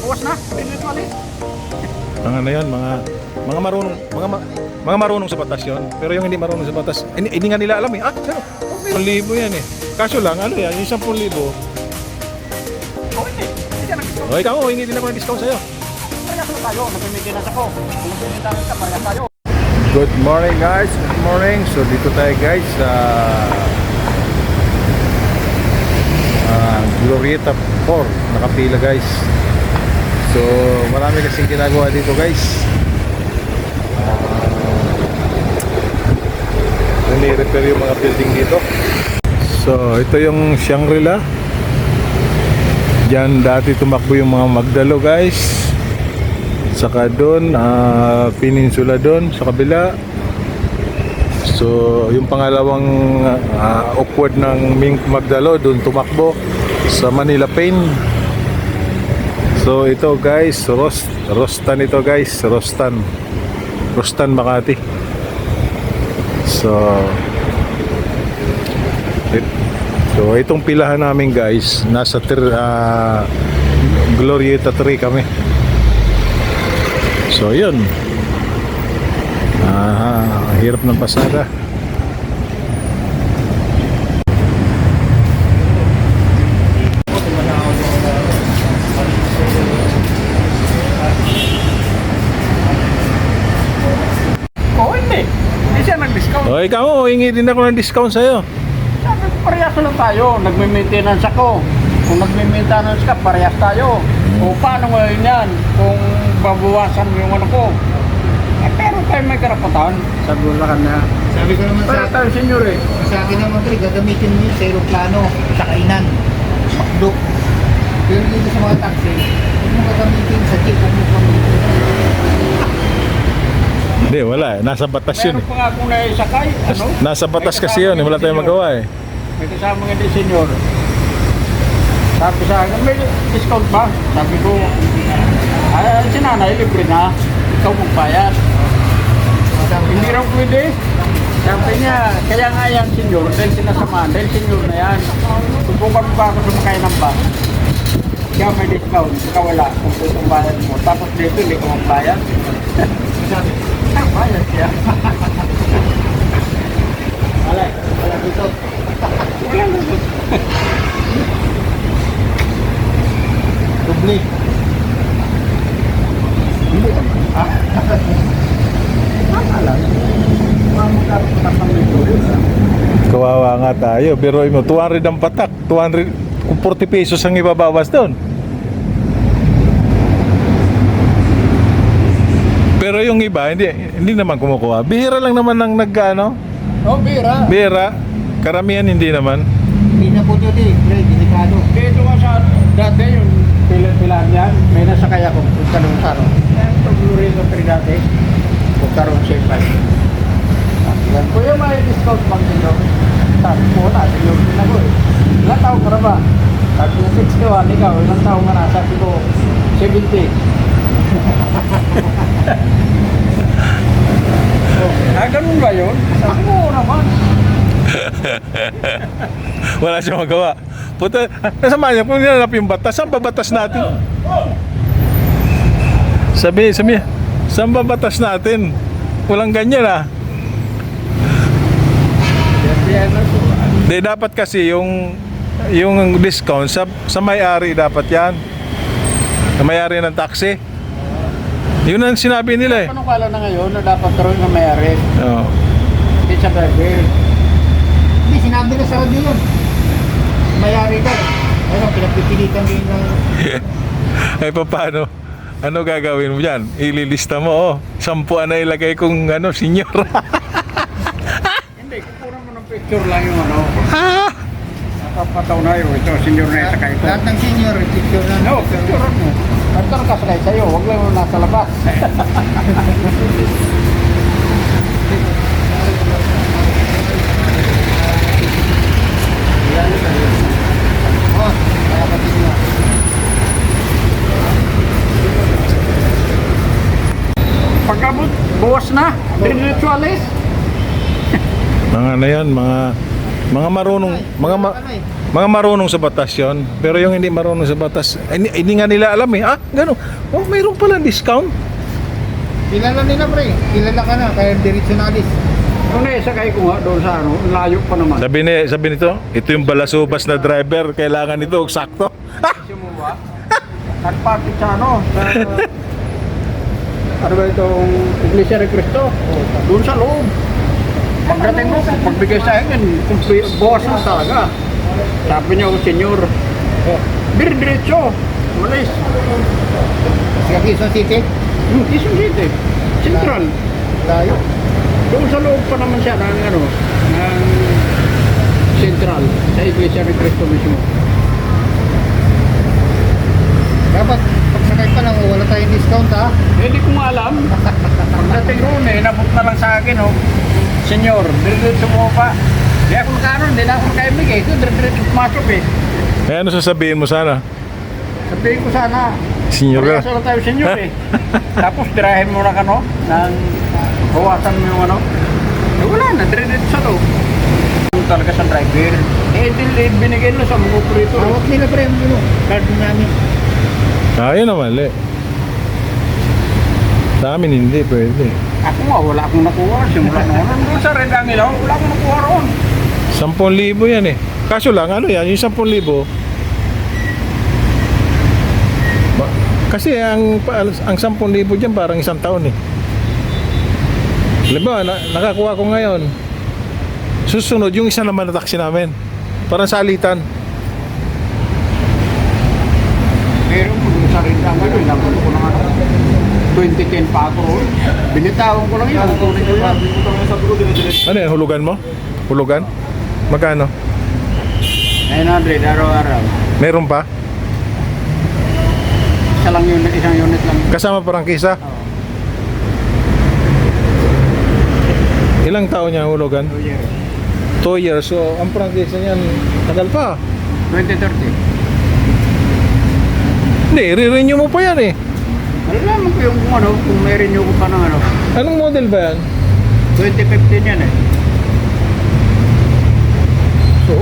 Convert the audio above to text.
buwas na. Pinitualis. Mga ano yan, mga marunong, mga marunong sa batas yun. Pero yung hindi marunong sa batas, hindi nga nila alam eh. Ah, pero 1,000 yan eh. Kaso lang, ano yan, yung 10,000. Oh, hindi. Hindi ka nag-discount. O ikaw, hindi din ako ng discount sa'yo. Parehas na tayo. Nag-maintenance ako. Kung nag-maintenance ka, parehas tayo. Good morning guys, good morning. So dito tayo guys sa Glorieta 4, nakapila guys. So marami kasing ginagawa dito guys. Nire-repair yung mga building dito. So ito yung Shangri-La. Diyan dati tumakbo yung mga Magdalo guys. Saka doon, Peninsula doon sa kabila. So yung pangalawang awkward ng Mink Magdalo doon tumakbo sa Manila Pain. So ito guys, Rostan ito guys, Rostan Makati. So itong pilahan namin guys, nasa Glorieta 3 kami. So yun, hirap ng pasada. Oh, hindi. Hindi siya nag-discount. O ikaw, hingi din ako ng discount sa'yo. Sabi, parehas lang tayo. Nagme-maintenance ako. Kung nagme-maintenance ka, parehas tayo. O paano ngayon yan? Kung babawasan mo yung ano ko. Eh, pero tayo may karapatan. Sabi ko lang na. Sabi ko naman Para sa, tayo, senyor eh. sa akin naman pre, gagamitin mo yung sa aeroplano, sa kainan, makdo. Pero dito sa mga taxi, huwag mo gagamitin sa jeep, huwag mo gagamitin. Hindi, wala eh. Nasa batas yun Meron eh. pa nga akong naisakay. Ano? Nasa batas kasi yun eh. Wala tayong magawa eh. May kasama nga din, senyor. Sabi sa akin, may discount ba? Sabi ko, si nanay, libre na. Ikaw magbayad. Hindi raw pwede. Sabi niya, kaya nga yan, senyor, dahil sinasamahan, dahil senyor na yan. Subukan mo ba ako sumakay ng bus? Kaya may discount, ikaw wala, kung itong bayad mo. Tapos dito, hindi ko magbayad. Sabi, bayad siya. Wala dito. Wala na. Dubli. Hindi naman. Lang. Kawawa nga tayo. Pero mo, 200 ang patak. 200, 40 pesos ang ibabawas doon. Pero yung iba, hindi naman kumukuha. Bihira lang naman ng nag-ano. Oh, bira. Bihira. Karamihan hindi naman. Hindi na po nyo delikado. Dito nga sa dati yung pilan yan, may nasakay ako, punta sa ron. Ito, Glory ko rin dati. Punta ron siya pa. Kuya, may discount bang dito? Sabi ko, wala, yung ako eh. Ilang taong ka na ba? Sabi ko, 61, ikaw, ilang taong ka na? Sabi ko, 70. Ganun ba yun? Sabi ko, oo naman. Wala siyang magawa. Puta, nasama niya, kung nilalap yung batas, saan ba batas natin? Sabi, saan ba batas natin? Walang ganyan ah. Di dapat kasi yung discount sa may-ari dapat yan. Sa may-ari ng taxi. Yun ang sinabi nila eh. Panukala na ngayon na dapat karoon na may-ari. Oo. Hindi sa driver. Hindi, sinabi na sa radyo yun. Mayari ka. Ayun, pinagpipilitan din ng... Ay paano? Ano gagawin mo dyan? Ililista mo, oh. 10 na ilagay kong senior. Hindi, kukunan mo ng picture lang yung ano. Nakapataw na yun. Ito, senior na yung sakay ko. Lahat ng senior, picture na. No, picture mo. Ito ang kasakay sa'yo. Huwag lang mo nasa labas. Oh, kaya pati nyo. Pagkabot, buwas na. Diretso alis. Mga ano yan, mga marunong, Mga marunong sa batas yon. Pero yung hindi marunong sa batas, hindi nga nila alam eh. Ah, gano'n. Oh, mayroon pala discount. Kilala nila pre, kilala ka na, kaya diretso na alis. Kung naisakay ko nga doon sa ano, layo pa naman. Sabi nito, ito yung balasubas na driver, kailangan ito sakto. Kasi mo ba? Nagpapit sa ano, sa... ano ba itong Iglesia ni Cristo? Doon sa loob. Pagdating mo, pagbigay sa akin, bukas na talaga. Sabi niya, senyor, diretso, walis. Sa Quezon City, Quezon City, Central. layo. Doon sa loob pa naman siya ng ano, ng Central, sa Iglesia ni Cristo mismo. Dapat, pag sakay pa lang, wala tayong discount ha. Hindi ko nga alam. Pagdating roon nabot na lang sa akin, oh. Senyor, diretso mo pa. Hindi ako nakaroon, hindi na ako nakaimigay. Ito, diretso pumasok eh. Eh, ano sasabihin mo sana? Sabihin ko sana, Senyor ka? parehas lang tayo senyor eh. Tapos tirahin mo na ka, no? Nang bawasan mo yung ano. Eh wala na, diretso sa loob. Yung talaga sa driver. Eh, binigay nila sa mga operator. Hawak nila pre, ano, card namin. Kaya naman, le. Sa amin hindi pwede. Ako nga, wala akong nakuha. Simula noon. Doon sa Red Angel, wala akong nakuha roon. 10,000 yan eh. Kaso lang, ano yan, yung 10,000. Kasi ang 10,000 dyan parang isang taon eh. Diba, nakakuha ko ngayon. Susunod, yung isa naman na taxi namin. Parang salitan. Pero kung sa Red Angel, nabot ko na nga. 2010 pa ako roon. Binitawan ko lang yun. Tunay ko lang. Ano yan, hulugan mo? Hulugan? Magkano? 900 araw-araw. Meron pa? Isang unit lang. Kasama prangkisa? Ilang taon niya hulugan? 2 years. 2 years. So, ang prangkisa niyan, tagal pa. 2030. Hindi, re-renew mo pa yan eh. Malalaman ko yung kung ano, kung may renew ko pa ng ano. Anong model ba yan? 2015 yan eh. So,